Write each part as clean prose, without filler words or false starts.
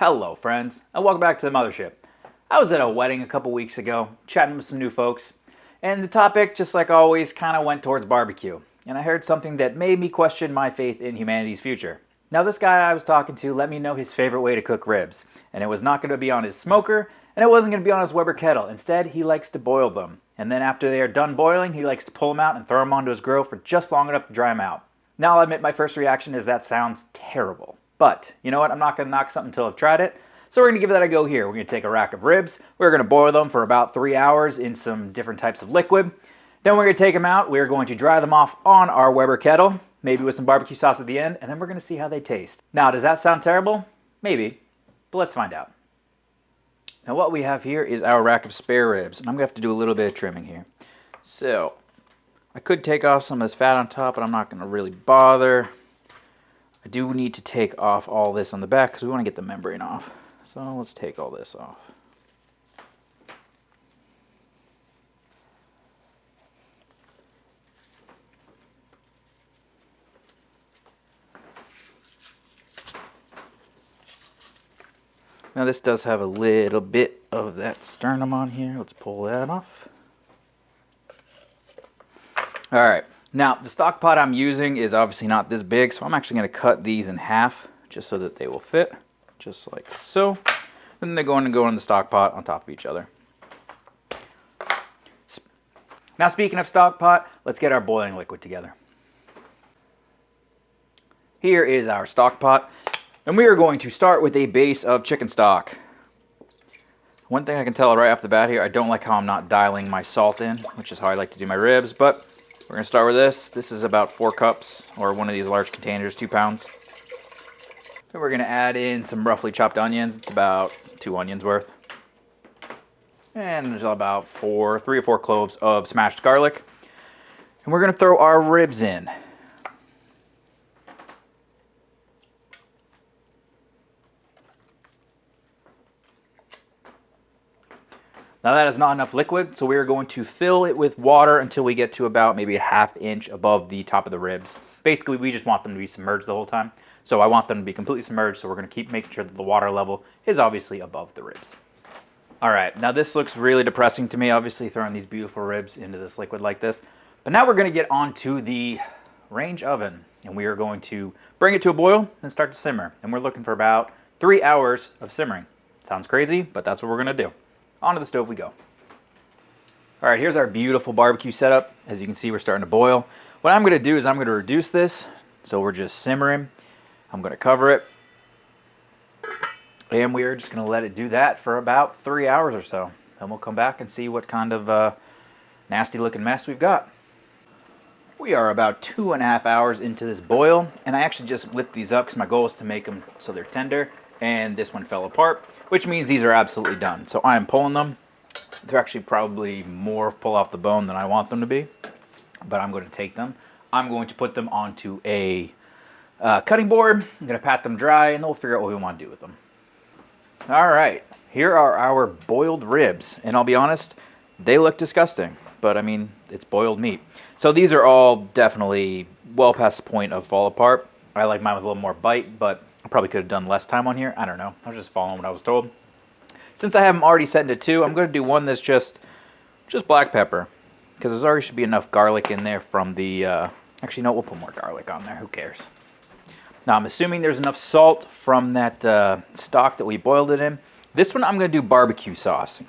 Hello friends, and welcome back to the mothership. I was at a wedding a couple weeks ago, chatting with some new folks, and the topic, just like always, kind of went towards barbecue. And I heard something that made me question my faith in humanity's future. Now this guy I was talking to let me know his favorite way to cook ribs, and it was not going to be on his smoker, and it wasn't going to be on his Weber kettle. Instead, he likes to boil them. And then after they are done boiling, he likes to pull them out and throw them onto his grill for just long enough to dry them out. Now I'll admit my first reaction is that sounds terrible. But, you know what, I'm not going to knock something until I've tried it. So we're going to give that a go here. We're going to take a rack of ribs. We're going to boil them for about 3 hours in some different types of liquid. Then we're going to take them out. We're going to dry them off on our Weber kettle, maybe with some barbecue sauce at the end, and then we're going to see how they taste. Now, does that sound terrible? Maybe, but let's find out. Now what we have here is our rack of spare ribs, and I'm going to have to do a little bit of trimming here. So, I could take off some of this fat on top, but I'm not going to really bother. I do need to take off all this on the back because we want to get the membrane off. So let's take all this off. Now this does have a little bit of that sternum on here. Let's pull that off. All right. Now, the stock pot I'm using is obviously not this big, so I'm actually going to cut these in half just so that they will fit, just like so. Then they're going to go in the stock pot on top of each other. Now, speaking of stock pot, let's get our boiling liquid together. Here is our stock pot, and we are going to start with a base of chicken stock. One thing I can tell right off the bat here, I don't like how I'm not dialing my salt in, which is how I like to do my ribs, but we're going to start with this. This is about 4 cups, or one of these large containers, 2 pounds. Then we're going to add in some roughly chopped onions. It's about 2 onions worth. And there's about 3 or 4 cloves of smashed garlic. And we're going to throw our ribs in. Now that is not enough liquid, so we are going to fill it with water until we get to about maybe a ½ inch above the top of the ribs. Basically, we just want them to be submerged the whole time. So I want them to be completely submerged, so we're going to keep making sure that the water level is obviously above the ribs. All right, now this looks really depressing to me, obviously throwing these beautiful ribs into this liquid like this. But now we're going to get onto the range oven, and we are going to bring it to a boil and start to simmer. And we're looking for about 3 hours of simmering. Sounds crazy, but that's what we're going to do. Onto the stove we go. All right, here's our beautiful barbecue setup. As you can see, we're starting to boil. What I'm going to do is I'm going to reduce this, so we're just simmering. I'm going to cover it, and we're just going to let it do that for about 3 hours or so. Then we'll come back and see what kind of nasty looking mess we've got. We are about 2.5 hours into this boil, and I actually just lift these up because my goal is to make them so they're tender. And this one fell apart, which means these are absolutely done. So I am pulling them. They're actually probably more pull off the bone than I want them to be, but I'm going to take them. I'm going to put them onto a cutting board. I'm going to pat them dry, and then we'll figure out what we want to do with them. All right, here are our boiled ribs, and I'll be honest, they look disgusting, but I mean, it's boiled meat. So these are all definitely well past the point of fall apart. I like mine with a little more bite, but I probably could have done less time on here. I don't know. I was just following what I was told. Since I have them already set into 2, I'm going to do one that's just black pepper, because there's already should be enough garlic in there from the... actually, no, we'll put more garlic on there. Who cares? Now, I'm assuming there's enough salt from that stock that we boiled it in. This one, I'm going to do barbecue sauce.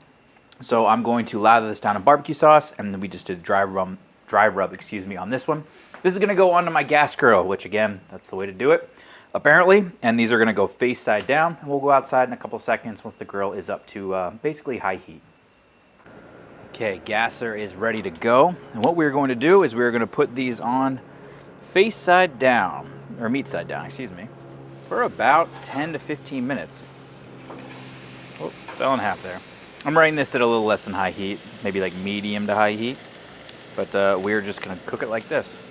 So I'm going to lather this down in barbecue sauce, and then we just did a dry rub, on this one. This is going to go onto my gas grill, which, again, that's the way to do it, apparently. And these are going to go face side down, and we'll go outside in a couple seconds once the grill is up to basically high heat. Okay, gasser is ready to go. And what we're going to do is we're going to put these on face side down, or meat side down, excuse me, for about 10 to 15 minutes. Oh, fell in half there. I'm running this at a little less than high heat, maybe like medium to high heat, but we're just going to cook it like this.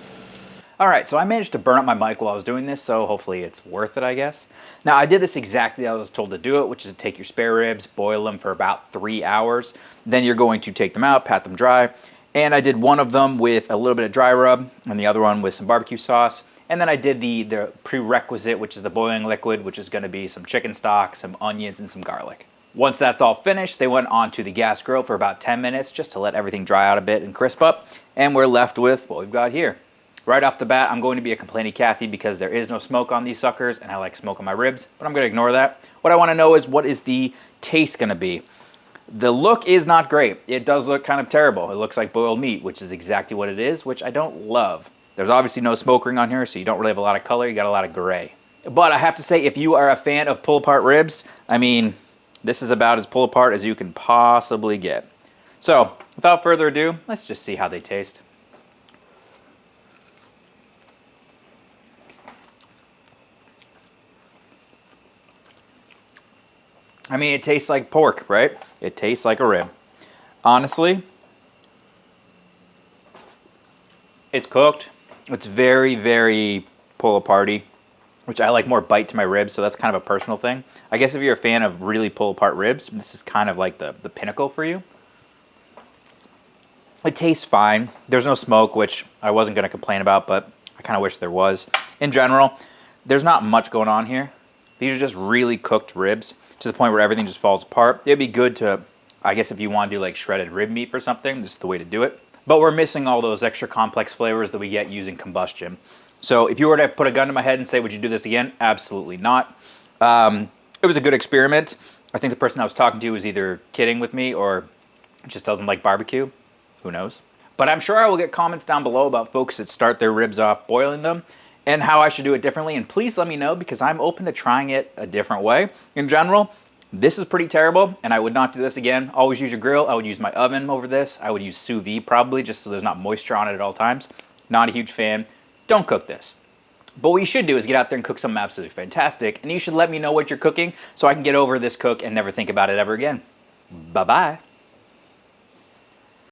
All right, so I managed to burn up my mic while I was doing this, so hopefully it's worth it, I guess. Now, I did this exactly how I was told to do it, which is to take your spare ribs, boil them for about 3 hours. Then you're going to take them out, pat them dry. And I did one of them with a little bit of dry rub and the other one with some barbecue sauce. And then I did the prerequisite, which is the boiling liquid, which is going to be some chicken stock, some onions, and some garlic. Once that's all finished, they went onto the gas grill for about 10 minutes just to let everything dry out a bit and crisp up. And we're left with what we've got here. Right off the bat, I'm going to be a complainy Kathy because there is no smoke on these suckers and I like smoke on my ribs, but I'm going to ignore that. What I want to know is, what is the taste going to be? The look is not great. It does look kind of terrible. It looks like boiled meat, which is exactly what it is, which I don't love. There's obviously no smoke ring on here, so you don't really have a lot of color. You got a lot of gray. But I have to say, if you are a fan of pull-apart ribs, I mean, this is about as pull-apart as you can possibly get. So, without further ado, let's just see how they taste. I mean, it tastes like pork, right? It tastes like a rib. Honestly, it's cooked. It's very, very pull-aparty, which I like more bite to my ribs, so that's kind of a personal thing. I guess if you're a fan of really pull-apart ribs, this is kind of like the pinnacle for you. It tastes fine. There's no smoke, which I wasn't going to complain about, but I kind of wish there was. In general, there's not much going on here. These are just really cooked ribs to the point where everything just falls apart. It'd be good to, I guess if you want to do like shredded rib meat for something, this is the way to do it. But we're missing all those extra complex flavors that we get using combustion. So if you were to put a gun to my head and say, would you do this again? Absolutely not. It was a good experiment. I think the person I was talking to was either kidding with me or just doesn't like barbecue. Who knows? But I'm sure I will get comments down below about folks that start their ribs off boiling them and how I should do it differently. And please let me know, because I'm open to trying it a different way. In general, this is pretty terrible and I would not do this again. Always use your grill. I would use my oven over this. I would use sous vide probably, just so there's not moisture on it at all times. Not a huge fan. Don't cook this. But what you should do is get out there and cook something absolutely fantastic. And you should let me know what you're cooking so I can get over this cook and never think about it ever again. Bye-bye.